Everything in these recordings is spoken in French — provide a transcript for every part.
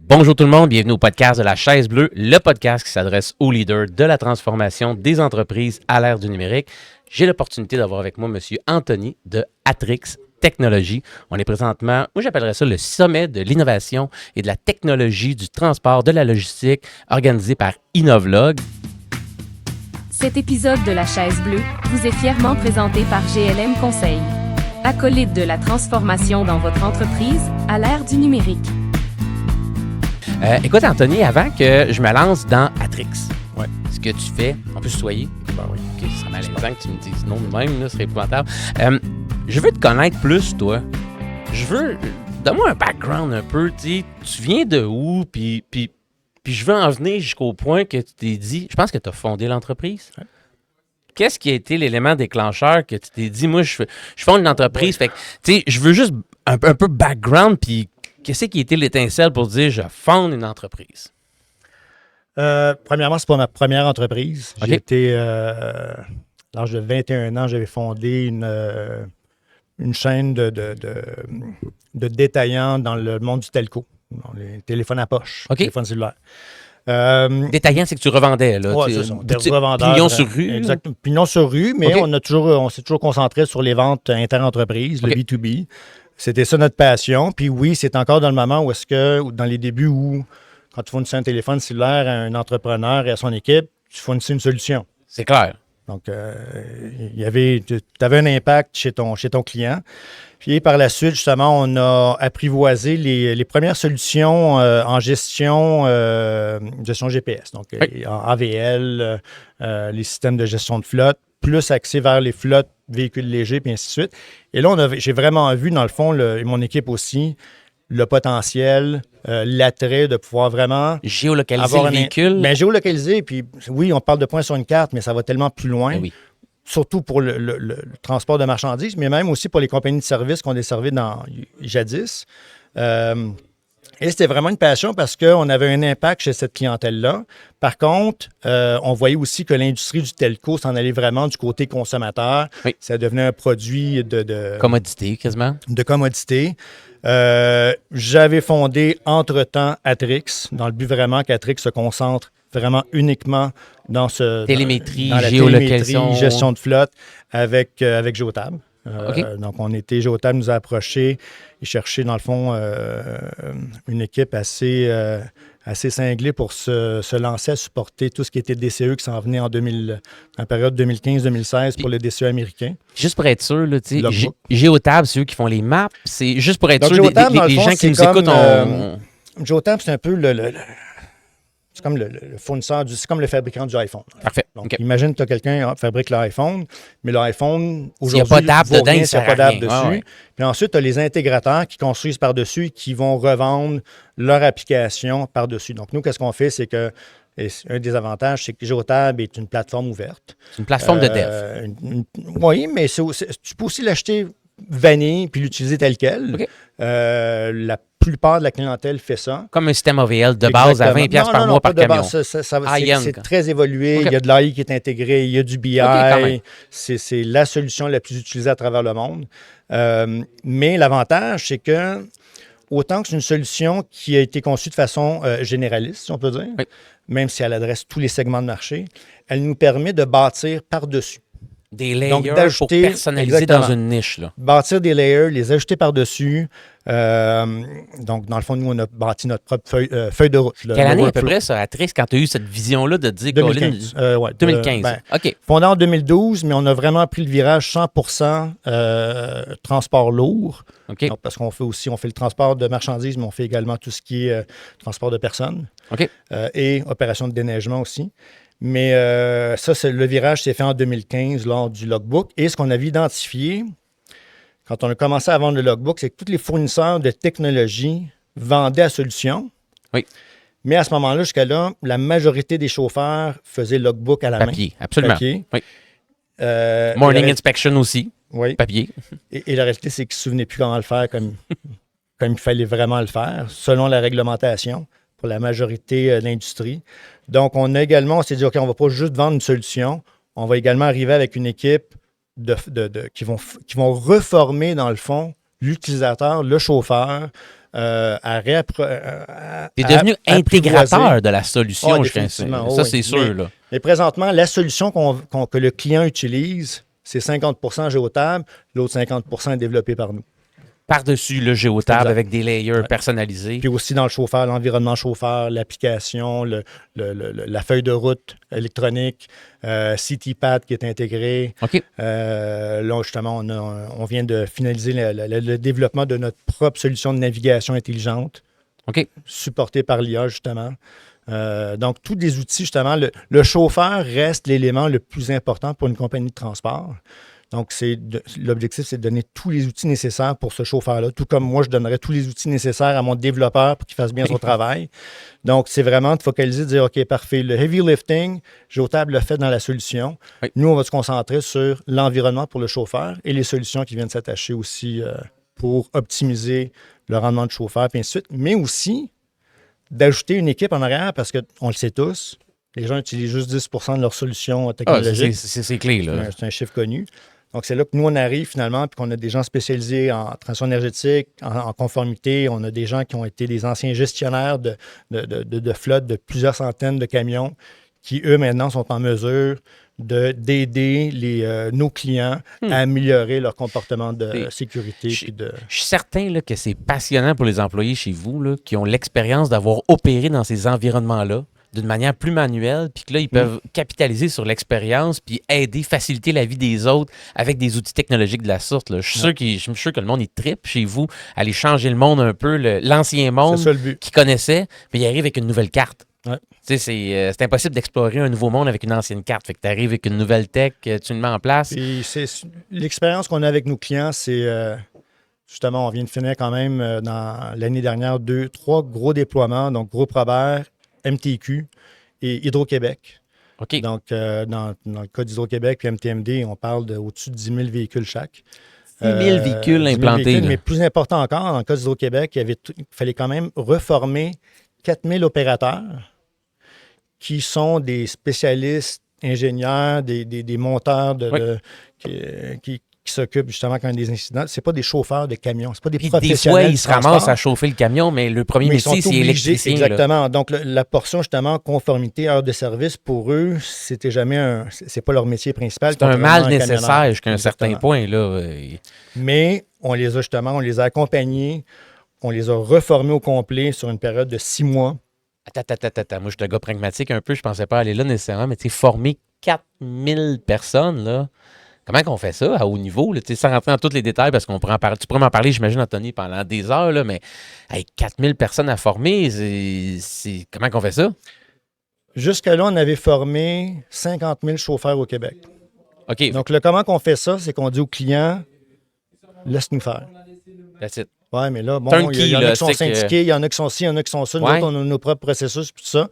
Bonjour tout le monde, bienvenue au podcast de la Chaise Bleue, le podcast qui s'adresse aux leaders de la transformation des entreprises à l'ère du numérique. J'ai l'opportunité d'avoir avec moi M. Anthony de Atrix Technologies. On est présentement, moi j'appellerais ça le sommet de l'innovation et de la technologie du transport, de la logistique, organisé par Innovlog. Cet épisode de la Chaise Bleue vous est fièrement présenté par GLM Conseil. Acolyte de la transformation dans votre entreprise à l'ère du numérique. Écoute Anthony, avant que je me lance dans Atrix, Ouais. ce que tu fais, on peut se tutoyer? Ben oui. Ok, ce serait malaisant que tu me dises non de même, là, ce serait épouvantable. Je veux te connaître plus, toi. Donne-moi un background un peu, tu viens de où, puis je veux en venir jusqu'au point que tu t'es dit, je pense que tu as fondé l'entreprise. Ouais. Qu'est-ce qui a été l'élément déclencheur que tu t'es dit, moi, je fonde une entreprise, fait que, tu sais, je veux juste un peu background, puis qu'est-ce qui a été l'étincelle pour dire, je fonde une entreprise? Premièrement, c'est pas ma première entreprise. OK. J'ai été, à l'âge de 21 ans, j'avais fondé une chaîne de détaillants dans le monde du telco, dans les téléphones à poche, OK. téléphones cellulaires. Détaillant, c'est que tu revendais, là. Ouais, Tu- c'est ça. Des boutique- revendeurs, Pignon sur rue. Exactement. Pignon sur rue, mais OK. on s'est toujours concentré sur les ventes interentreprises, OK. le B2B. C'était ça notre passion. Puis oui, c'est encore dans le moment où ou dans les débuts où, quand tu fournissais un téléphone cellulaire à un entrepreneur et à son équipe, tu fournissais une solution. C'est clair. Donc, tu avais un impact chez ton client. Puis par la suite, justement, on a apprivoisé les premières solutions en gestion GPS. Donc, Oui. en AVL, les systèmes de gestion de flotte, plus axés vers les flottes, véhicules légers, puis ainsi de suite. Et là, j'ai vraiment vu, dans le fond, et mon équipe aussi, le potentiel, l'attrait de pouvoir vraiment Géolocaliser avoir le véhicule. Bien, géolocalisé, puis oui, on parle de points sur une carte, mais ça va tellement plus loin. Ben oui. Surtout pour le transport de marchandises, mais même aussi pour les compagnies de services qu'on desservait jadis. Et c'était vraiment une passion parce qu'on avait un impact chez cette clientèle-là. Par contre, on voyait aussi que l'industrie du telco s'en allait vraiment du côté consommateur. Oui. Ça devenait un produit de Commodité, quasiment. commodité. J'avais fondé entre-temps Atrix, dans le but vraiment qu'Atrix se concentre vraiment uniquement dans Télémétrie, dans la géolocalisation. télémétrie, gestion de flotte avec Geotab. OK. Donc, Geotab nous a approchés et cherché, dans le fond, une équipe assez cinglée pour se lancer à supporter tout ce qui était DCE qui s'en venait en période 2015-2016 pour le DCE américain. Juste pour être sûr, là, tu sais, Logbook. Géotab, c'est eux qui font les maps. C'est juste pour être Donc, sûr, Geotab, dans le les fond, gens qui c'est nous comme, écoutent, Geotab, c'est un peu c'est comme le fournisseur, c'est comme le fabricant du iPhone. Parfait. Donc, OK. imagine que tu as quelqu'un qui fabrique l'iPhone, mais l'iPhone, S'il y a aujourd'hui, pas d'app vaut dedans, rien il s'il n'y a sert pas à d'app rien. dessus. Ah ouais. Puis ensuite, tu as les intégrateurs qui construisent par-dessus et qui vont revendre leur application par-dessus. Donc, nous, qu'est-ce qu'on fait? C'est que un des avantages, c'est que Geotab est une plateforme ouverte. C'est une plateforme de dev. Oui, mais tu peux aussi l'acheter vanille puis l'utiliser tel quel. OK. La plupart de la clientèle fait ça. Comme un système OVL de base à Exactement. 20$ par mois par pas de camion. base. High-end, C'est quoi. très évolué. OK. Il y a de l'AI qui est intégré, il y a du BI. quand même. C'est la solution la plus utilisée à travers le monde. Mais l'avantage, c'est que autant que c'est une solution qui a été conçue de façon généraliste, si on peut dire, Oui. même si elle adresse tous les segments de marché, elle nous permet de bâtir par-dessus. Des layers Donc, pour d'ajouter- personnaliser exactement. dans une niche. Là. Bâtir des layers, les ajouter par-dessus. Donc, dans le fond, nous, on a bâti notre propre feuille de route. Quelle année à peu près, ça, Atrix, quand tu as eu cette vision-là de dire... 2015. Ouais, 2015. ben, OK. fondé en 2012, mais on a vraiment pris le virage 100% transport lourd. OK. Donc, parce on fait le transport de marchandises, mais on fait également tout ce qui est transport de personnes OK. et opération de déneigement aussi. Mais le virage s'est fait en 2015 lors du logbook. Et ce qu'on avait identifié, quand on a commencé à vendre le logbook, c'est que tous les fournisseurs de technologie vendaient la solution. Oui. Mais à ce moment-là, jusqu'à là, la majorité des chauffeurs faisaient le logbook à la main. Papier, absolument. Papier. Oui. Et Morning la- inspection aussi, Oui. papier. Et la réalité, c'est qu'ils ne se souvenaient plus comment le faire comme il fallait vraiment le faire, selon la réglementation pour la majorité de l'industrie. Donc, on s'est dit, OK, on ne va pas juste vendre une solution, on va également arriver avec une équipe qui vont reformer, dans le fond, l'utilisateur, le chauffeur, à Tu es devenu intégrateur apprivoiser. de la solution, Définitivement, ça oui. c'est sûr. Là. Mais présentement, la solution que le client utilise, c'est 50% géotable, l'autre 50% est développé par nous. Par-dessus le géotable Exact. avec des layers personnalisés. Puis aussi dans le chauffeur, l'environnement chauffeur, l'application, la feuille de route électronique, CTPad qui est intégré. OK. Là, justement, on vient de finaliser le développement de notre propre solution de navigation intelligente, OK. supportée par l'IA, justement. Donc, tous des outils, justement, le chauffeur reste l'élément le plus important pour une compagnie de transport. Donc, l'objectif, c'est de donner tous les outils nécessaires pour ce chauffeur-là, tout comme moi, je donnerais tous les outils nécessaires à mon développeur pour qu'il fasse bien son travail. Donc, c'est vraiment de focaliser, de dire, OK, parfait, le heavy lifting, Géotable le fait dans la solution. Oui. Nous, on va se concentrer sur l'environnement pour le chauffeur et les solutions qui viennent s'attacher aussi pour optimiser le rendement du chauffeur, puis ainsi de suite. Mais aussi, d'ajouter une équipe en arrière, parce qu'on le sait tous, les gens utilisent juste 10 de leurs solutions technologiques. C'est clé, là. C'est un chiffre connu. Donc, c'est là que nous, on arrive finalement, puis qu'on a des gens spécialisés en transition énergétique, en conformité. On a des gens qui ont été des anciens gestionnaires de flotte de plusieurs centaines de camions qui, eux, maintenant, sont en mesure d'aider nos clients à améliorer leur comportement de sécurité. Je suis certain là, que c'est passionnant pour les employés chez vous là, qui ont l'expérience d'avoir opéré dans ces environnements-là d'une manière plus manuelle, puis que là, ils peuvent capitaliser sur l'expérience, puis aider, faciliter la vie des autres avec des outils technologiques de la sorte. Là. Je suis sûr que le monde, il trippe chez vous, aller changer le monde un peu, l'ancien monde C'est ça le but. qu'ils connaissaient, puis il arrive avec une nouvelle carte. Ouais. Tu sais, c'est impossible d'explorer un nouveau monde avec une ancienne carte. Fait que tu arrives avec une nouvelle tech, tu le mets en place. Puis l'expérience qu'on a avec nos clients, c'est justement, on vient de finir quand même dans l'année dernière 3 gros déploiements, donc Groupe Robert, MTQ et Hydro-Québec. OK. Donc, dans le cas d'Hydro-Québec et MTMD, on parle d'au-dessus de 10 000 véhicules chaque. 10 000 véhicules 10 000 implantés. véhicules, Là. mais plus important encore, dans le cas d'Hydro-Québec, il fallait quand même reformer 4 000 opérateurs qui sont des spécialistes, ingénieurs, des monteurs qui s'occupent justement quand il y a des incidents. Ce pas des chauffeurs de camions, c'est pas des Puis professionnels des fois, ils du se transport. ramassent à chauffer le camion, mais le premier Mais ils sont métier, c'est obligés, électricien. Là. exactement. Donc, la portion, justement, conformité, heure de service, pour eux, c'était jamais c'est pas leur métier principal. C'est un mal contrairement à nécessaire jusqu'à un certain Exactement. point. Là. Mais on les a accompagnés, on les a reformés au complet sur une période de 6 mois. Attends. Moi, je suis un gars pragmatique un peu. Je pensais pas aller là nécessairement, mais tu sais, former 4000 personnes, là. Comment qu'on fait ça à haut niveau? Là, sans rentrer dans tous les détails, parce qu'on pourrait en parler. Tu pourrais m'en parler, j'imagine, Anthony, pendant des heures, là, mais avec 4000 personnes à former, comment qu'on fait ça? Jusque-là, on avait formé 50 000 chauffeurs au Québec. OK. Donc, comment qu'on fait ça? C'est qu'on dit aux clients, laisse-nous faire. That's it. Oui, mais là, bon, Turnkey, il y en a là, qui sont c'est que- syndiqués, il y en a qui sont ci, il y en a qui sont ça. Nous Ouais. autres, on a nos propres processus, puis tout ça.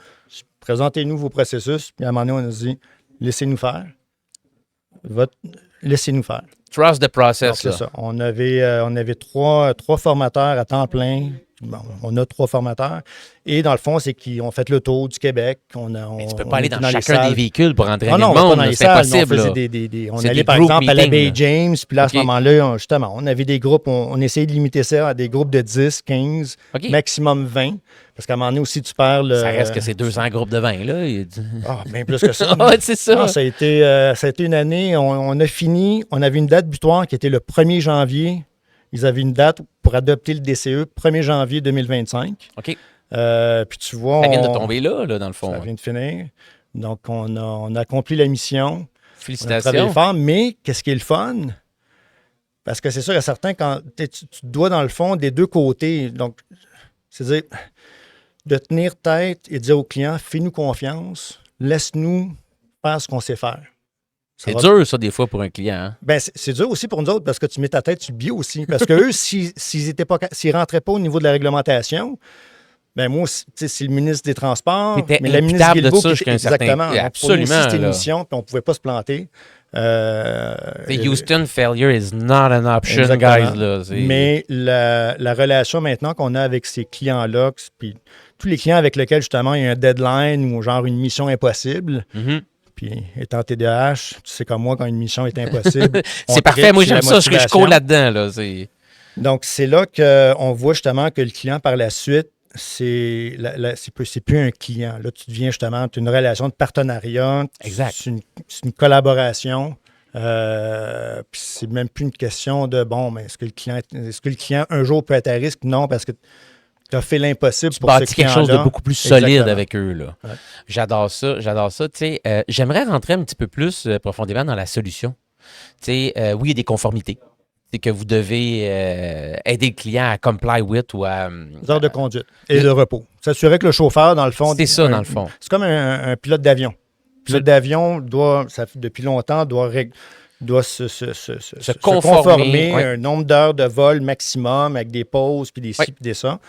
Présentez-nous vos processus. Puis à un moment donné, on a dit, laissez-nous faire. Laissez-nous faire. Trust the Donc, process. c'est Là. ça. On avait trois formateurs à temps plein. Bon, on a 3 formateurs. Et dans le fond, c'est qu'ils ont fait le tour du Québec. Mais tu peux pas aller dans chacun des véhicules pour entraîner Ah non, le on va pas monde. dans là, les c'est salles, mais impossible. on là. faisait on C'est allait des par group exemple à la meetings, Bay là. James, puis là à ce OK. moment-là, justement, on avait des groupes, on essayait de limiter ça à des groupes de 10, 15, OK. maximum 20, parce qu'à un moment donné aussi, tu perds le... Ça reste que c'est 200 groupes de vin. Là. Ah, bien plus que ça. Ouais, c'est ça. Non, ça a été une année, on a fini, on avait une date butoir qui était le 1er janvier. Ils avaient une date pour adopter le DCE, 1er janvier 2025. OK. Puis tu vois... Ça vient de tomber là, dans le fond. Ça vient de finir. Donc, on a accompli la mission. On a travaillé Félicitations. fort, mais qu'est-ce qui est le fun? Parce que c'est sûr et certain, quand tu dois, dans le fond, des deux côtés. Donc, c'est-à-dire de tenir tête et de dire au client, fais-nous confiance, laisse-nous faire ce qu'on sait faire. Ça C'est va- dur, ça, des fois, pour un client. Hein? Ben, c'est dur aussi pour nous autres parce que tu mets ta tête sur le bio aussi. Parce que eux, s'ils ne rentraient pas au niveau de la réglementation, ben moi, c'est le ministre des Transports, T'étais mais la ministre imputable de Guilbeault, ça jusqu'à un certain- exactement. Donc, pour nous Absolument, aussi, c'était une là. mission, puis on ne pouvait pas se planter. The Houston failure is not an option, Exactement. guys. Là. Mais la relation maintenant qu'on a avec ces clients-là, puis tous les clients avec lesquels justement il y a un deadline ou genre une mission impossible, Mhm. puis étant TDAH, tu sais comme moi, quand une mission est impossible, on C'est parfait. tripe Moi, sur j'aime la ça. Je motivation. cours là-dedans. Là. C'est... Donc, c'est là qu'on voit justement que le client, par la suite, c'est plus un client. Là, tu deviens justement une relation de partenariat. Exact. C'est une collaboration. Puis c'est même plus une question de, bon, mais est-ce que le client un jour peut être à risque? Non, parce que tu as fait l'impossible pour ce bâtis quelque chose de client-là. beaucoup plus solide Exactement. avec eux. Là. Ouais. J'adore ça. Tu sais, j'aimerais rentrer un petit peu plus profondément dans la solution. Tu sais, oui, il y a des conformités. C'est que vous devez aider le client à comply with ou à... Les heures de conduite et de repos. S'assurer que le chauffeur, dans le fond... C'est ça, dans le fond. C'est comme un pilote d'avion. Le pilote d'avion depuis longtemps, doit se conformer ouais. à un nombre d'heures de vol maximum avec des pauses, puis des ci, Ouais. puis des ça.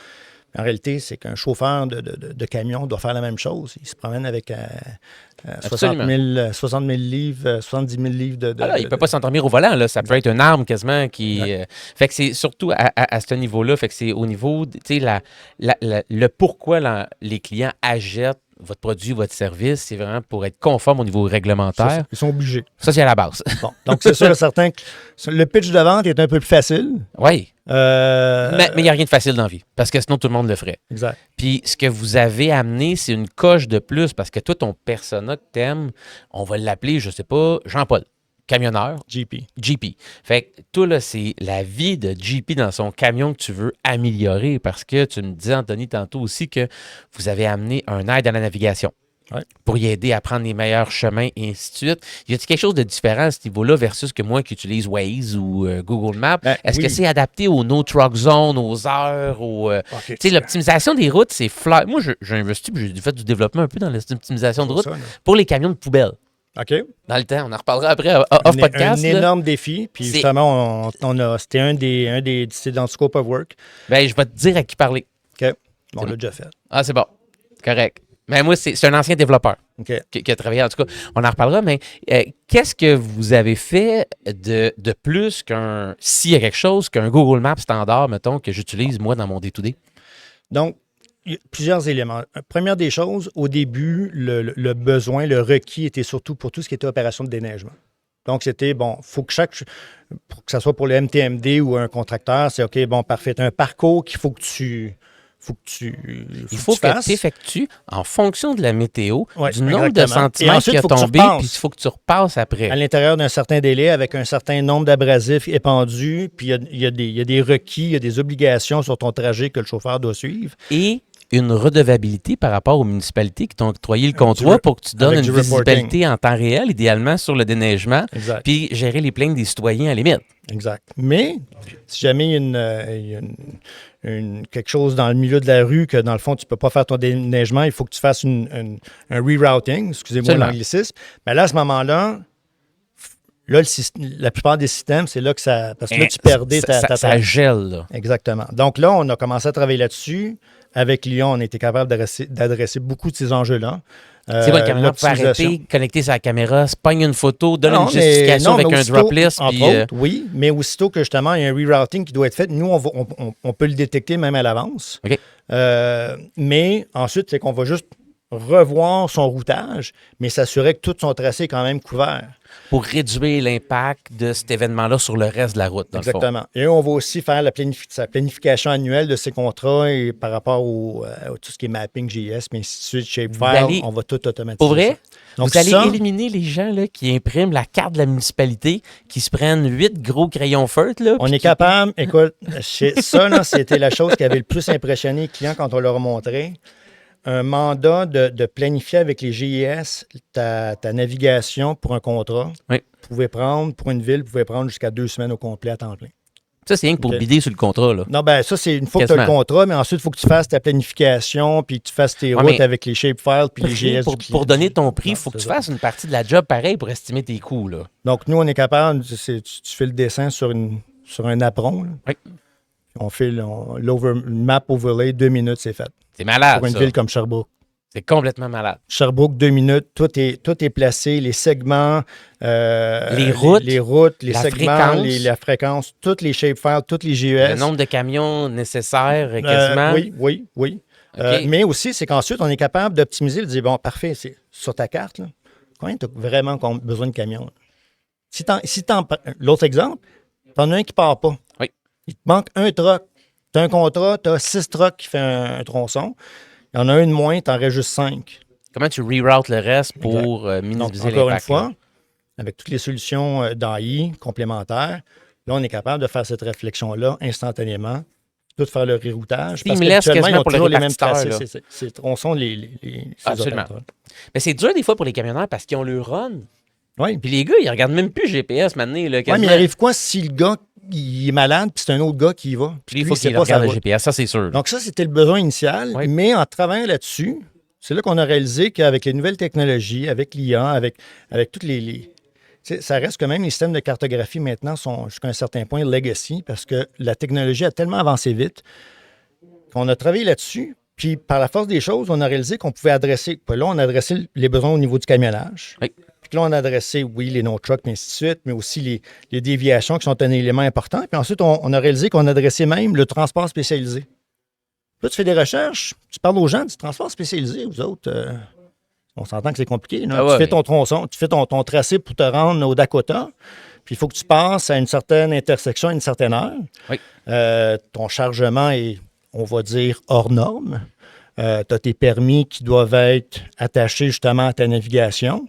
En réalité, c'est qu'un chauffeur de camion doit faire la même chose. Il se promène avec 60 000 livres, 70 000 livres de... Ah là, il ne peut pas s'endormir au volant. Là. Ça peut être une arme quasiment qui... Ouais. fait que c'est surtout à ce niveau-là. Fait que c'est au niveau, tu sais, le pourquoi les clients achètent votre produit, votre service, c'est vraiment pour être conforme au niveau réglementaire. Ils sont obligés. Ça, c'est à la base. Bon, donc, c'est sûr et certain que le pitch de vente est un peu plus facile. Oui. Euh, Mais il n'y a rien de facile dans la vie, parce que sinon, tout le monde le ferait. Exact. Puis, ce que vous avez amené, c'est une coche de plus, parce que toi, ton persona que t'aimes, on va l'appeler, je sais pas, Jean-Paul, camionneur, GP. Fait que toi, là, c'est la vie de GP dans son camion que tu veux améliorer, parce que tu me disais, Anthony, tantôt aussi, que vous avez amené un aide à la navigation. Ouais. Pour y aider à prendre les meilleurs chemins et ainsi de suite. Y a-t-il quelque chose de différent à ce niveau-là versus que moi qui utilise Waze ou Google Maps? Est-ce que c'est adapté aux no truck zone, aux heures, tu sais, l'optimisation des routes, c'est flair. Moi, j'ai investi, j'ai fait du développement un peu dans l'optimisation de route pour les camions de poubelle. OK. Dans le temps, on en reparlera après off podcast. Un énorme défi. Puis justement, c'était c'est dans le scope of work. Ben, je vais te dire à qui parler. OK. On l'a déjà fait. Ah, c'est bon. Correct. Mais moi, c'est un ancien développeur qui a travaillé. En tout cas, on en reparlera. Mais qu'est-ce que vous avez fait de plus s'il y a quelque chose, qu'un Google Maps standard, mettons, que j'utilise, moi, dans mon day-to-day? Donc, il y a plusieurs éléments. Première des choses, au début, le besoin, le requis était surtout pour tout ce qui était opération de déneigement. Donc, c'était, bon, faut que pour que ça soit pour le MTMD ou un contracteur, c'est OK, bon, parfait. Tu as un parcours qu'il faut que tu tu effectues en fonction de la météo, du nombre exactement. de centimètres qui a tombé, puis il faut que tu repasses après. À l'intérieur d'un certain délai, avec un certain nombre d'abrasifs épandus, puis il y a des requis, il y a des obligations sur ton trajet que le chauffeur doit suivre. Et une redevabilité par rapport aux municipalités qui t'ont octroyé le contrat pour que tu donnes une visibilité en temps réel, idéalement sur le déneigement, puis gérer les plaintes des citoyens à la limite. Exact. Mais si jamais il y a quelque chose dans le milieu de la rue que, dans le fond, tu ne peux pas faire ton déneigement, il faut que tu fasses un rerouting, excusez-moi l'anglicisme, mais là, à ce moment-là, la plupart des systèmes, c'est là que ça... Parce que là, tu perdais ça gèle, là. Exactement. Donc là, on a commencé à travailler là-dessus. Avec Lyon, on a été capable d'adresser beaucoup de ces enjeux-là. C'est quoi le camionneur peut arrêter, connecter sa caméra, se pogne une photo, donne une justification avec un drop list. Oui, mais aussitôt que justement, il y a un rerouting qui doit être fait, nous, on peut le détecter même à l'avance. Okay. Mais ensuite, c'est qu'on va juste revoir son routage, mais s'assurer que tout son tracé est quand même couvert. Pour réduire l'impact de cet événement-là sur le reste de la route, dans Exactement. le fond. Et on va aussi faire sa planification annuelle de ses contrats et par rapport à tout ce qui est mapping JS, mais ainsi de suite, Shapefile, on va tout automatiser. Pour vrai? Donc, vous allez éliminer les gens là, qui impriment la carte de la municipalité, qui se prennent 8 gros crayons feutres. Là, on est capable. Écoute, ça, là, c'était la chose qui avait le plus impressionné les clients quand on leur a montré. Un mandat de planifier avec les GIS ta navigation pour un contrat. Oui. Pour une ville, pouvait prendre jusqu'à 2 semaines au complet à temps plein. Ça, c'est rien que pour bider sur le contrat. Là. Non, ben ça, c'est une fois que tu as le contrat, mais ensuite, il faut que tu fasses ta planification, puis que tu fasses tes routes avec les shapefiles, puis les GS. Pour donner ton prix, il faut que tu fasses une partie de la job pareil pour estimer tes coûts. Là. Donc, nous, on est capable, tu fais le dessin sur un apron. Là. Oui. On fait le map overlay, 2 minutes, c'est fait. C'est malade, pour une ville comme Sherbrooke. C'est complètement malade. Sherbrooke, 2 minutes, tout est placé, les segments, les routes, les segments, la fréquence, toutes les shapefiles, toutes les GES. Le nombre de camions nécessaires, quasiment. Oui. Okay. Mais aussi, c'est qu'ensuite, on est capable d'optimiser, de dire, bon, parfait, c'est sur ta carte, là, combien tu as vraiment besoin de camions? Là? L'autre exemple, tu en as un qui ne part pas. Oui. Il te manque un truck. Tu as un contrat, tu as 6 trucks qui font un tronçon. Il y en a un de moins, tu en restes juste 5. Comment tu reroutes le reste pour Donc, minimiser encore l'impact? une fois, avec toutes les solutions d'AI complémentaires, là, on est capable de faire cette réflexion-là instantanément, tout faire le reroutage. Parce Seamless qu'habituellement, ils quasiment ont pour le toujours les mêmes répartiteur, tracés. là. Ces tronçons, ces Absolument. opérateurs. Mais c'est dur des fois pour les camionneurs parce qu'ils ont le run. Oui. Puis les gars, ils regardent même plus GPS maintenant. Là, Ouais, quasiment. mais il arrive quoi si le gars il est malade, puis c'est un autre gars qui y va? Puis il lui, faut sait qu'ils pas sa regardent le route. GPS, ça c'est sûr. Donc ça, c'était le besoin initial, Oui. mais en travaillant là-dessus, c'est là qu'on a réalisé qu'avec les nouvelles technologies, avec l'IA, avec toutes tu sais, ça reste quand même, les systèmes de cartographie maintenant sont jusqu'à un certain point legacy parce que la technologie a tellement avancé vite qu'on a travaillé là-dessus. Puis par la force des choses, on a réalisé qu'on pouvait adresser. Puis là, on a adressé les besoins au niveau du camionnage. Oui. Puis là, on a adressé, oui, les no-trucks, mais ainsi de suite, mais aussi les déviations qui sont un élément important. Puis ensuite, on a réalisé qu'on adressait même le transport spécialisé. Là, tu fais des recherches, tu parles aux gens du transport spécialisé, vous autres. On s'entend que c'est compliqué. Là. Ah ouais, Tu fais ton tronçon, tu fais ton tracé pour te rendre au Dakota, puis il faut que tu passes à une certaine intersection à une certaine heure. Oui. Ton chargement est, on va dire, hors norme. Tu as tes permis qui doivent être attachés justement à ta navigation.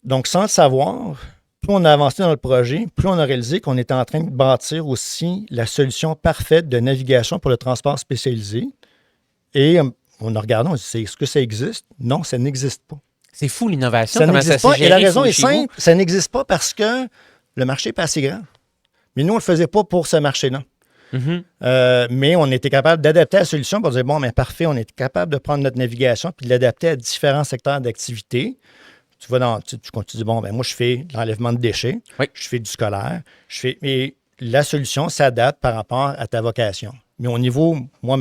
Donc, sans le savoir, plus on a avancé dans le projet, plus on a réalisé qu'on était en train de bâtir aussi la solution parfaite de navigation pour le transport spécialisé. Et on a regardé, on s'est dit, est-ce que ça existe? Non, ça n'existe pas. C'est fou l'innovation. Ça comment n'existe s'est pas. Et géré la raison est chez vous. simple, ça n'existe pas parce que le marché n'est pas assez grand. Mais nous, on ne le faisait pas pour ce marché-là. Mhm. Mais on était capable d'adapter la solution pour dire, bon, mais parfait, on est capable de prendre notre navigation puis de l'adapter à différents secteurs d'activité. Tu vas tu dis, bon, ben moi, je fais l'enlèvement de déchets, Oui. je fais du scolaire, et la solution s'adapte par rapport à ta vocation. Mais au niveau, moi,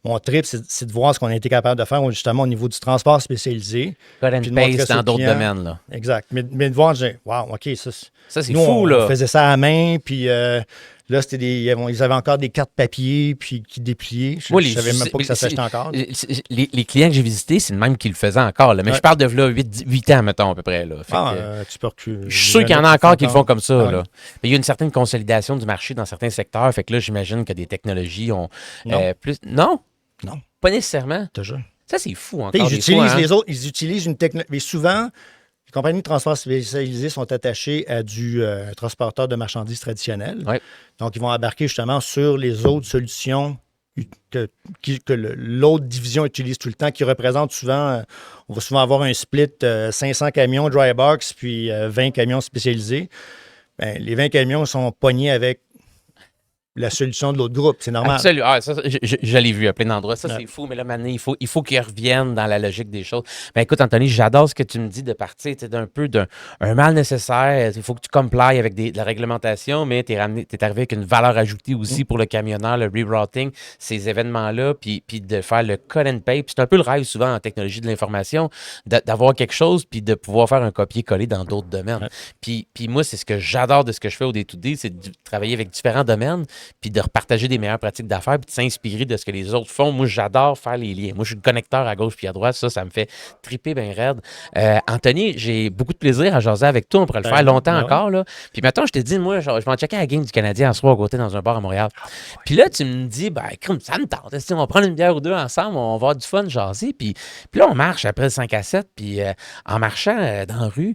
mon trip, c'est de voir ce qu'on a été capable de faire justement au niveau du transport spécialisé. Cut and Puis de montrer paste ça dans au d'autres client. domaines. Là. Exact. Mais de voir, je dis, wow, OK, ça, Ça, c'est nous, fou. on Là. faisait ça à la main, puis là, ils avaient encore des cartes papier, puis qui dépliaient. Je Moi, ne savais même pas que ça s'achetait encore. Les clients que j'ai visités, c'est le même qui le faisaient encore. Là. Mais Ouais. je parle de là, 8 ans, mettons, à peu près. Là. Fait que, Tu peux reculer. je suis sûr qu'il y en a encore qui le font comme ça. Ouais. Là. Mais il y a une certaine consolidation du marché dans certains secteurs. Fait que là, j'imagine que des technologies ont Non. plus. Non? Non. Pas nécessairement. Je te jure. Ça, c'est fou encore. Ils des utilisent fois, hein. les autres, ils utilisent une technologie. Mais souvent, les compagnies de transport spécialisées sont attachées à du transporteur de marchandises traditionnel. Ouais. Donc, ils vont embarquer justement sur les autres solutions que l'autre division utilise tout le temps, qui représente souvent, on va souvent avoir un split 500 camions dry box puis 20 camions spécialisés. Ben, les 20 camions sont pognés avec la solution de l'autre groupe. C'est normal. Absolument. Ah, ça, je l'ai vu à plein d'endroits. Ça, Ouais. c'est fou. Mais là, maintenant, il faut qu'ils reviennent dans la logique des choses. Ben, écoute, Anthony, j'adore ce que tu me dis de partir d'un peu d'un mal nécessaire. Il faut que tu complies avec de la réglementation, mais tu es arrivé avec une valeur ajoutée aussi pour le camionneur, le rerouting, ces événements-là, puis de faire le cut and paste. Puis c'est un peu le rêve souvent en technologie de l'information, d'avoir quelque chose, puis de pouvoir faire un copier-coller dans d'autres domaines. Ouais. Puis moi, c'est ce que j'adore de ce que je fais au Day-to-Day, c'est de travailler avec différents domaines, puis de repartager des meilleures pratiques d'affaires, puis de s'inspirer de ce que les autres font. Moi, j'adore faire les liens. Moi, je suis le connecteur à gauche puis à droite. Ça me fait triper bien raide. Anthony, j'ai beaucoup de plaisir à jaser avec toi. On pourrait le faire longtemps ouais. encore. Là. Puis maintenant, je te dis, moi, je vais en checker à la game du Canadien en soir à côté dans un bar à Montréal. Puis là, tu me dis, ben, comme ça me tente. Si on va prendre une bière ou deux ensemble, on va avoir du fun, jaser. Puis là, on marche après le 5 à 7. Puis en marchant dans la rue,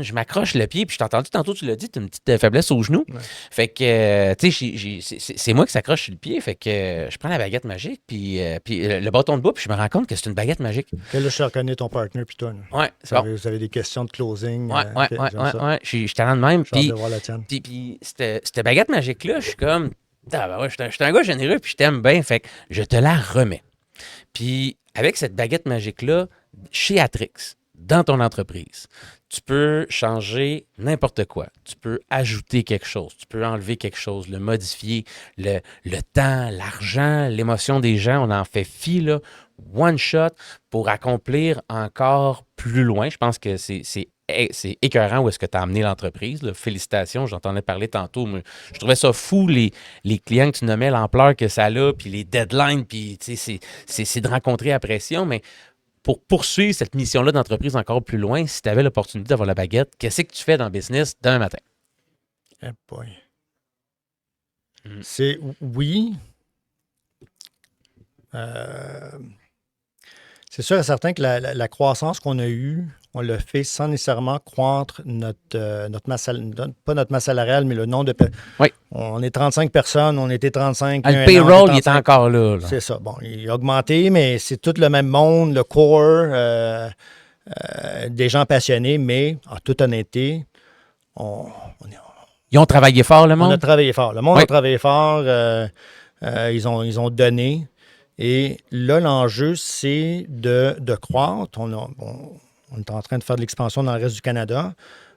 je m'accroche le pied, puis je t'ai entendu tantôt, tu l'as dit, tu as une petite faiblesse au genou. Ouais. Fait que, tu sais, c'est moi qui s'accroche sur le pied. Fait que je prends la baguette magique, puis le bâton de bois, puis je me rends compte que c'est une baguette magique. Là, je reconnais ton partner puis toi. Là. Ouais, c'est bon. Vous avez des questions de closing. Ouais. Je suis talent de même. J'ai hâte de voir la tienne. Puis cette baguette magique-là, je suis comme, je suis un gars généreux, puis je t'aime bien. Fait que je te la remets. Puis avec cette baguette magique-là, chez Atrix, dans ton entreprise, tu peux changer n'importe quoi. Tu peux ajouter quelque chose, tu peux enlever quelque chose, le modifier, le temps, l'argent, l'émotion des gens, on en fait fi, là, one shot pour accomplir encore plus loin. Je pense que c'est écœurant où est-ce que tu as amené l'entreprise. Là. Félicitations, j'entendais parler tantôt. Mais je trouvais ça fou, les clients que tu nommais, l'ampleur que ça a, puis les deadlines, puis c'est de rencontrer la pression, mais pour poursuivre cette mission-là d'entreprise encore plus loin, si tu avais l'opportunité d'avoir la baguette, qu'est-ce que tu fais dans le business demain matin? Eh boy. C'est oui. C'est sûr et certain que la croissance qu'on a eue, on l'a fait sans nécessairement croître notre masse, pas notre masse salariale, mais le nombre de... Oui. On est 35 personnes, on était 35. Le payroll, il est encore là. C'est ça. Bon, il a augmenté, mais c'est tout le même monde, le core, des gens passionnés, mais en toute honnêteté, Ils ont travaillé fort, le monde? On a travaillé fort. Le monde a travaillé fort. Ils ont donné. Et là, l'enjeu, c'est de croître. On est en train de faire de l'expansion dans le reste du Canada.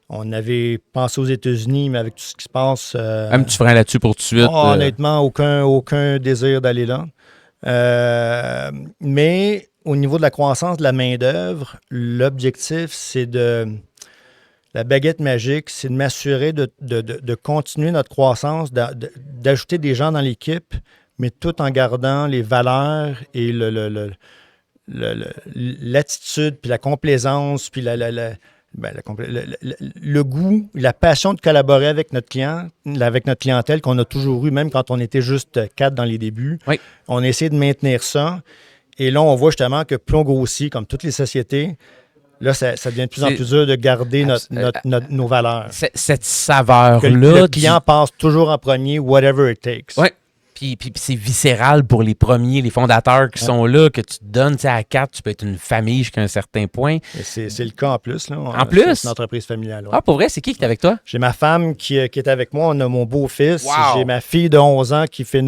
On avait pensé aux États-Unis, mais avec tout ce qui se passe... Un petit frein là-dessus pour tout de suite. Honnêtement, aucun désir d'aller là. Mais au niveau de la croissance de la main-d'œuvre, l'objectif, c'est la baguette magique, c'est de m'assurer de continuer notre croissance, d'ajouter des gens dans l'équipe, mais tout en gardant les valeurs et l'attitude, puis la complaisance, puis le goût, la passion de collaborer avec notre client, avec notre clientèle qu'on a toujours eu, même quand on était juste 4 dans les débuts. Oui. On essaie de maintenir ça. Et là, on voit justement que plus on grossit, comme toutes les sociétés, là, ça devient de plus en plus dur de garder nos valeurs. Cette saveur-là. Que le client passe toujours en premier, whatever it takes. Oui. Puis c'est viscéral pour les premiers, les fondateurs qui sont là, que tu te donnes à 4, tu peux être une famille jusqu'à un certain point. C'est le cas en plus. Là. En plus? C'est une entreprise familiale. Ouais. Ah, pour vrai, c'est qui est avec toi? J'ai ma femme qui est avec moi. On a mon beau-fils. Wow. J'ai ma fille de 11 ans qui fait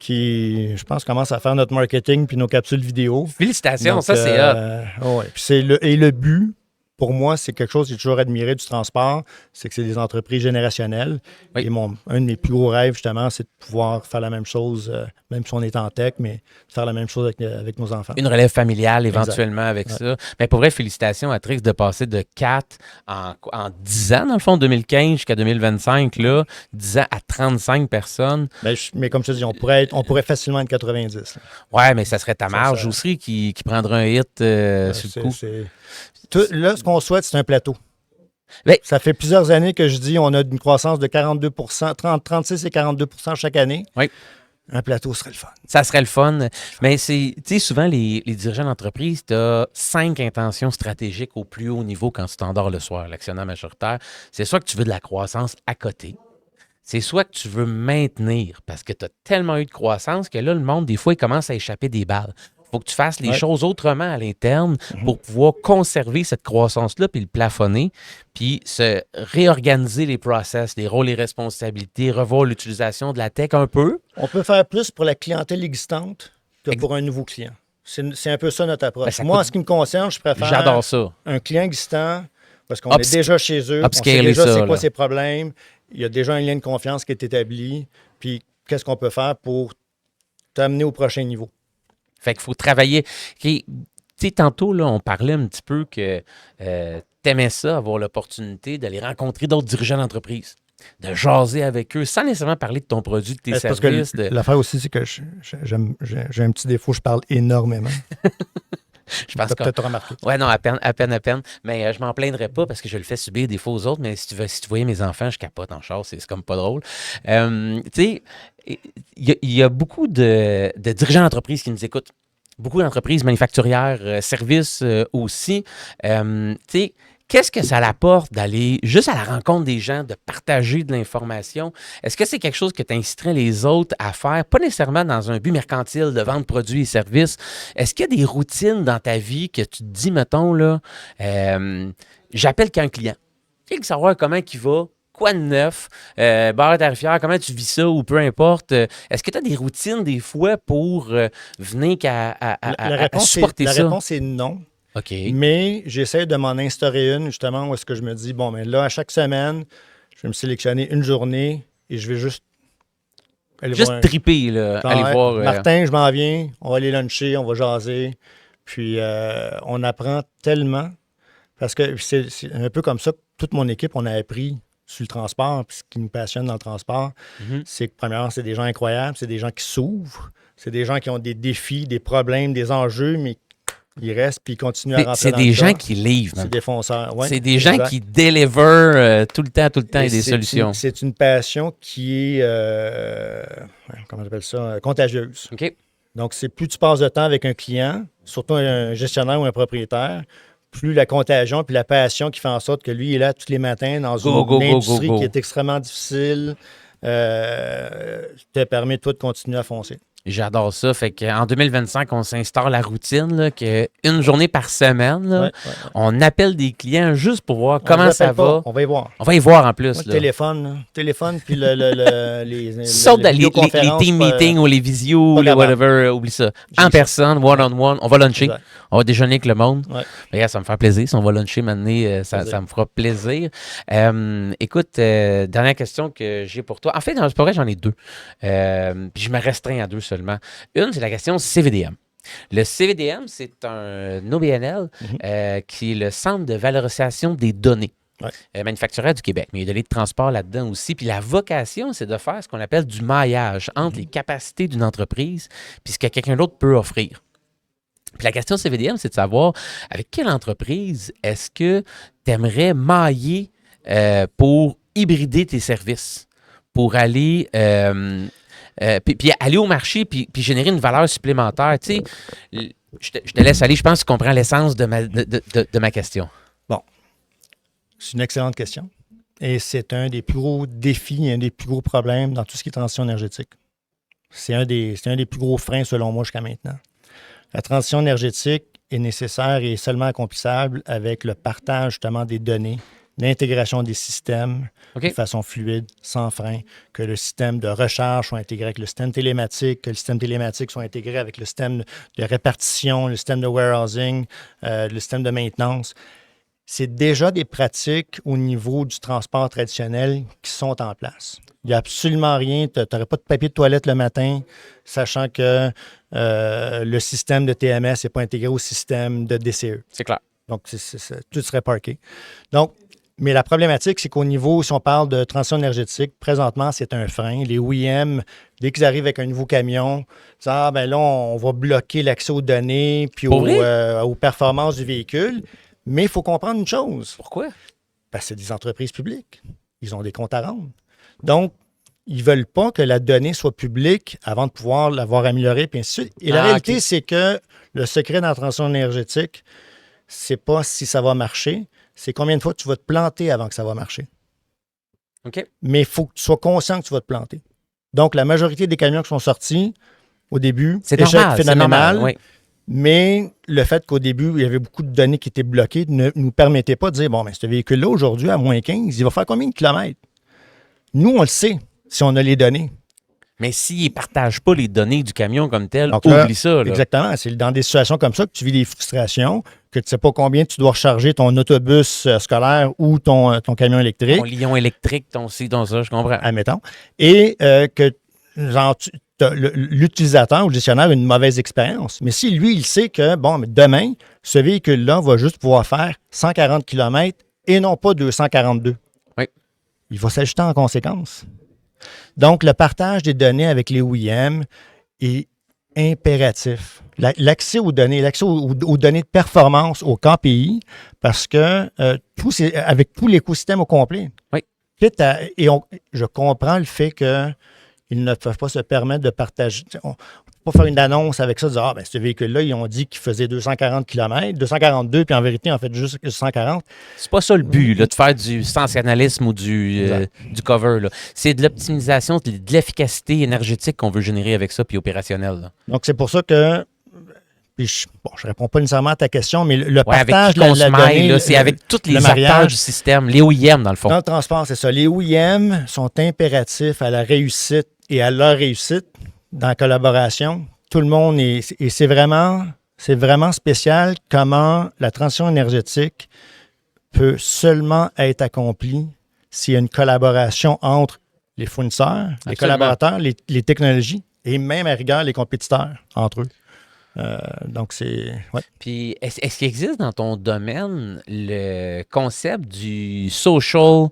je pense, commence à faire notre marketing puis nos capsules vidéo. Félicitations, donc, ça c'est hot. Ouais. Puis le but, pour moi, c'est quelque chose que j'ai toujours admiré du transport, c'est que c'est des entreprises générationnelles. Oui. Et un de mes plus gros rêves, justement, c'est de pouvoir faire la même chose, même si on est en tech, mais de faire la même chose avec nos enfants. Une relève familiale éventuellement avec ça. Mais pour vrai, félicitations à Trix de passer de 4 en 10 ans, dans le fond, 2015 jusqu'à 2025, là, 10 ans à 35 personnes. Mais comme je te dis, on pourrait facilement être 90. Là. Ouais, mais ça serait ta marge aussi qui prendrait un hit sur le coup. Là, ce qu'on souhaite, c'est un plateau. Mais, ça fait plusieurs années que je dis on a une croissance de 42 36 et 42 chaque année. Oui. Un plateau serait le fun. Ça serait le fun. Mais tu sais, souvent, les dirigeants d'entreprise, tu as 5 intentions stratégiques au plus haut niveau quand tu t'endors le soir, l'actionnaire majoritaire. C'est soit que tu veux de la croissance à côté. C'est soit que tu veux maintenir parce que tu as tellement eu de croissance que là, le monde, des fois, il commence à échapper des balles. Il faut que tu fasses les choses autrement à l'interne pour pouvoir conserver cette croissance-là, puis le plafonner, puis se réorganiser les process, les rôles et responsabilités, revoir l'utilisation de la tech un peu. On peut faire plus pour la clientèle existante que pour un nouveau client. C'est un peu ça notre approche. Moi, en ce qui me concerne, je préfère J'adore ça. Un client existant parce qu'on est déjà chez eux, on sait déjà c'est quoi ses problèmes, il y a déjà un lien de confiance qui est établi, puis qu'est-ce qu'on peut faire pour t'amener au prochain niveau. Fait qu'il faut travailler. Tu sais, tantôt, là, on parlait un petit peu que t'aimais ça, avoir l'opportunité d'aller rencontrer d'autres dirigeants d'entreprise, de jaser avec eux, sans nécessairement parler de ton produit, de tes services. Parce que l'affaire aussi, c'est que j'ai un petit défaut, je parle énormément. Je pense peut-être remarqué. Ouais, non, à peine. Mais je m'en plaindrais pas parce que je le fais subir des fois aux autres. Mais si tu voyais mes enfants, je capote en char, c'est comme pas drôle. Tu sais, il y a beaucoup de dirigeants d'entreprise qui nous écoutent. Beaucoup d'entreprises manufacturières, services aussi. Tu sais, qu'est-ce que ça l'apporte d'aller juste à la rencontre des gens, de partager de l'information? Est-ce que c'est quelque chose que tu inciterais les autres à faire, pas nécessairement dans un but mercantile de vendre produits et services? Est-ce qu'il y a des routines dans ta vie que tu te dis, mettons, là, j'appelle qu'un client. Tu veux savoir comment il va, quoi de neuf, barre tarifaire, comment tu vis ça ou peu importe. Est-ce que tu as des routines des fois pour venir à supporter ça? La réponse est non. OK. Mais j'essaie de m'en instaurer une, justement, où est-ce que je me dis, bon, mais là, à chaque semaine, je vais me sélectionner une journée et je vais juste aller voir triper, là, aller voir... Martin, je m'en viens, on va aller luncher, on va jaser. Puis, on apprend tellement. Parce que c'est un peu comme ça, toute mon équipe, on a appris sur le transport. Puis ce qui nous passionne dans le transport, c'est que, premièrement, c'est des gens incroyables, c'est des gens qui s'ouvrent, c'est des gens qui ont des défis, des problèmes, des enjeux, mais Ils restent puis ils continuent à rentrer C'est dans des le gens tas. qui livrent, C'est man. des fonceurs. Ouais, C'est des gens exact. qui deliver tout le temps Et des solutions. C'est une passion qui est, comment on appelle ça, contagieuse. OK. Donc, c'est plus tu passes de temps avec un client, surtout un gestionnaire ou un propriétaire, plus la contagion puis la passion qui fait en sorte que lui, il est là tous les matins dans une industrie qui est extrêmement difficile, te permet, toi, de continuer à foncer. J'adore ça. Fait qu'en 2025, on s'instaure la routine, là, qu'une journée par semaine, là, on appelle des clients juste pour voir comment ça va. On va y voir. On va y voir en plus. Moi, téléphone, puis les Sauf les vidéoconférences, team meetings ou les visios ou les whatever, oublie ça. En personne, one-on-one, on va luncher. Exact. On va déjeuner avec le monde. Ouais. Regarde, ça me fait plaisir. Si on va luncher maintenant, ça me fera plaisir. Écoute, dernière question que j'ai pour toi. En fait, c'est pas vrai, j'en ai deux. Puis je me restreins à deux seulement. Une, c'est la question CVDM. Le CVDM, c'est un OBNL qui est le Centre de valorisation des données. Manufacturière du Québec, mais il y a de transport là-dedans aussi. Puis la vocation, c'est de faire ce qu'on appelle du maillage entre les capacités d'une entreprise puis ce que quelqu'un d'autre peut offrir. Puis la question CVDM, c'est de savoir avec quelle entreprise est-ce que tu aimerais mailler pour hybrider tes services, pour aller, puis aller au marché puis générer une valeur supplémentaire. Tu sais, je te laisse aller, je pense que tu comprends l'essence de ma question. Bon, c'est une excellente question. Et c'est un des plus gros défis, un des plus gros problèmes dans tout ce qui est transition énergétique. C'est un des plus gros freins, selon moi, jusqu'à maintenant. La transition énergétique est nécessaire et seulement accomplissable avec le partage justement des données, l'intégration des systèmes de façon fluide, sans frein, que le système de recharge soit intégré avec le système télématique, que le système télématique soit intégré avec le système de répartition, le système de warehousing, le système de maintenance. C'est déjà des pratiques au niveau du transport traditionnel qui sont en place. Il n'y a absolument rien. Tu n'aurais pas de papier de toilette le matin, sachant que le système de TMS n'est pas intégré au système de DCE. C'est clair. Donc, tout serait parké. Donc, mais la problématique, c'est qu'au niveau, si on parle de transition énergétique, présentement, c'est un frein. Les OEM, dès qu'ils arrivent avec un nouveau camion, disent, ben là, on va bloquer l'accès aux données puis aux performances du véhicule. Mais il faut comprendre une chose. Pourquoi? Parce que c'est des entreprises publiques. Ils ont des comptes à rendre. Donc, ils ne veulent pas que la donnée soit publique avant de pouvoir l'avoir améliorée, puis ainsi de suite. Et la réalité, c'est que le secret dans la transition énergétique, c'est pas si ça va marcher, c'est combien de fois tu vas te planter avant que ça va marcher. OK. Mais il faut que tu sois conscient que tu vas te planter. Donc, la majorité des camions qui sont sortis, au début, c'est échec normal, phénoménal. Oui. Mais le fait qu'au début, il y avait beaucoup de données qui étaient bloquées ne nous permettait pas de dire, bon, mais ce véhicule-là, aujourd'hui, à moins 15, il va faire combien de kilomètres? Nous, on le sait, si on a les données. Mais s'ils ne partagent pas les données du camion comme tel, donc là, oublie ça. Là. Exactement. C'est dans des situations comme ça que tu vis des frustrations, que tu ne sais pas combien tu dois recharger ton autobus scolaire ou ton camion électrique. Ton lion électrique, ton ci, ton ça, je comprends. Admettons. Et que, genre, l'utilisateur ou le gestionnaire a une mauvaise expérience. Mais si lui, il sait que, bon, mais demain, ce véhicule-là va juste pouvoir faire 140 km et non pas 242. Oui. Il va s'ajuster en conséquence. Donc, le partage des données avec les OEM est impératif. L'accès aux données, aux données de performance au KPI, parce que avec tout l'écosystème au complet. Oui. Je comprends le fait que ils ne peuvent pas se permettre de partager. On ne peut pas faire une annonce avec ça, dire ce véhicule-là, ils ont dit qu'il faisait 240 km, 242, puis en vérité, en fait, juste 140. C'est pas ça le but, là, de faire du sensationnalisme ou du cover. Là. C'est de l'optimisation, de l'efficacité énergétique qu'on veut générer avec ça, puis opérationnel. Là. Donc, c'est pour ça que. Puis je ne réponds pas nécessairement à ta question, mais le partage de la donnée, c'est avec tous les acteurs du système, les OEM, dans le fond. Dans le transport, c'est ça. Les OEM sont impératifs à la réussite et à leur réussite dans la collaboration. Tout le monde et c'est vraiment spécial comment la transition énergétique peut seulement être accomplie s'il y a une collaboration entre les fournisseurs, les collaborateurs, les technologies et même à rigueur les compétiteurs entre eux. Donc, c'est... Ouais. Puis, est-ce qu'il existe dans ton domaine le concept du social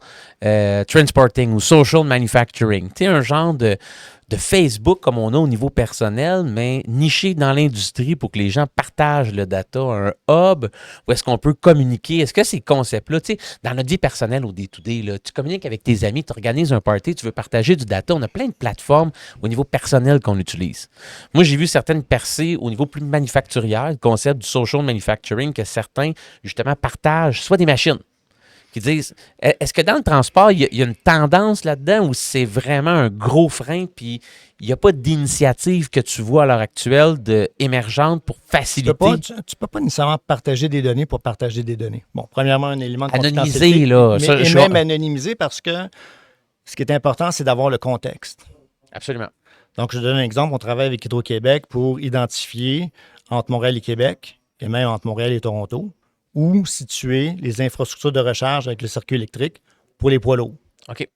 transporting ou social manufacturing? Tu sais, un genre de Facebook comme on a au niveau personnel, mais niché dans l'industrie pour que les gens partagent le data, un hub où est-ce qu'on peut communiquer? Est-ce que ces concepts-là, tu sais, dans notre vie personnelle au day-to-day, là, tu communiques avec tes amis, tu organises un party, tu veux partager du data, on a plein de plateformes au niveau personnel qu'on utilise. Moi, j'ai vu certaines percées au niveau plus manufacturier, le concept du social manufacturing, que certains, justement, partagent soit des machines qui disent, est-ce que dans le transport, il y a une tendance là-dedans où c'est vraiment un gros frein, puis il n'y a pas d'initiative que tu vois à l'heure actuelle émergente pour faciliter? Tu peux pas nécessairement partager des données pour partager des données. Bon, premièrement, un élément de anonymiser, confidentialité, là. Mais même anonymiser parce que ce qui est important, c'est d'avoir le contexte. Absolument. Donc, je donne un exemple. On travaille avec Hydro-Québec pour identifier entre Montréal et Québec, et même entre Montréal et Toronto, où situer les infrastructures de recharge avec le circuit électrique pour les poids lourds. OK.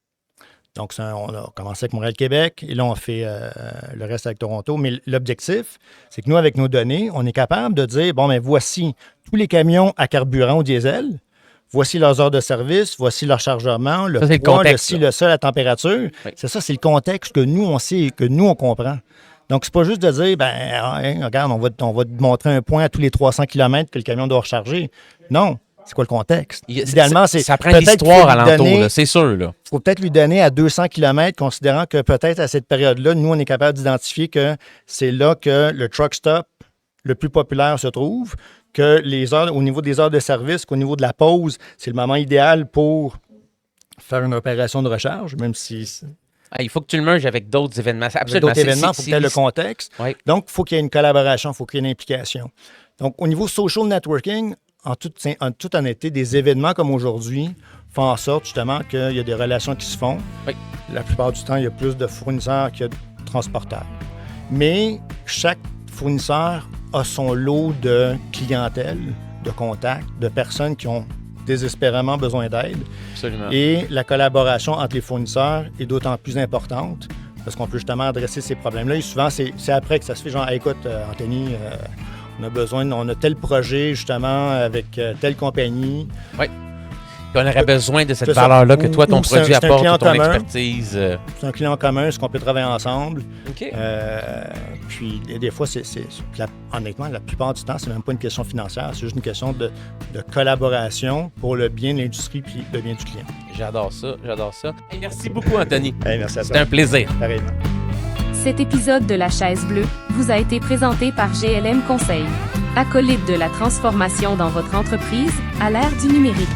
Donc, on a commencé avec Montréal-Québec et là, on fait le reste avec Toronto. Mais l'objectif, c'est que nous, avec nos données, on est capable de dire, bon, bien, voici tous les camions à carburant ou diesel, voici leurs heures de service, voici leur chargement, le ça, poids, contexte, le sol, la température. Oui. C'est ça, c'est le contexte que nous, on sait et que nous, on comprend. Donc, c'est pas juste de dire, regarde, on va te montrer un point à tous les 300 km que le camion doit recharger. Non, c'est quoi le contexte? Idéalement, ça prend l'histoire alentour, c'est sûr. Il faut peut-être lui donner à 200 km, considérant que peut-être à cette période-là, nous, on est capable d'identifier que c'est là que le truck stop le plus populaire se trouve, que les heures, au niveau des heures de service, qu'au niveau de la pause, c'est le moment idéal pour faire une opération de recharge, même si... il faut que tu le merges avec d'autres événements. Absolument. D'autres événements, il faut que tu aies le contexte. Oui. Donc, il faut qu'il y ait une collaboration, il faut qu'il y ait une implication. Donc, au niveau social networking, en toute honnêteté, des événements comme aujourd'hui font en sorte justement qu'il y a des relations qui se font. Oui. La plupart du temps, il y a plus de fournisseurs qu'il y a de transporteurs. Mais chaque fournisseur a son lot de clientèle, de contacts, de personnes qui ont désespérément besoin d'aide. Absolument. Et la collaboration entre les fournisseurs est d'autant plus importante parce qu'on peut justement adresser ces problèmes-là. Et souvent, c'est après que ça se fait genre, hey, écoute, Anthony, on a tel projet justement avec telle compagnie. Oui. Puis on aurait besoin de cette valeur-là que toi, ton produit apporte, ou ton expertise. C'est un client commun, est-ce qu'on peut travailler ensemble? OK. Puis des fois, honnêtement, la plupart du temps, c'est même pas une question financière, c'est juste une question de collaboration pour le bien de l'industrie puis le bien du client. J'adore ça. Hey, merci beaucoup, Anthony. Hey, merci à toi. C'était un plaisir. Pareillement. Cet épisode de La Chaise Bleue vous a été présenté par GLM Conseil. Acolyte de la transformation dans votre entreprise à l'ère du numérique.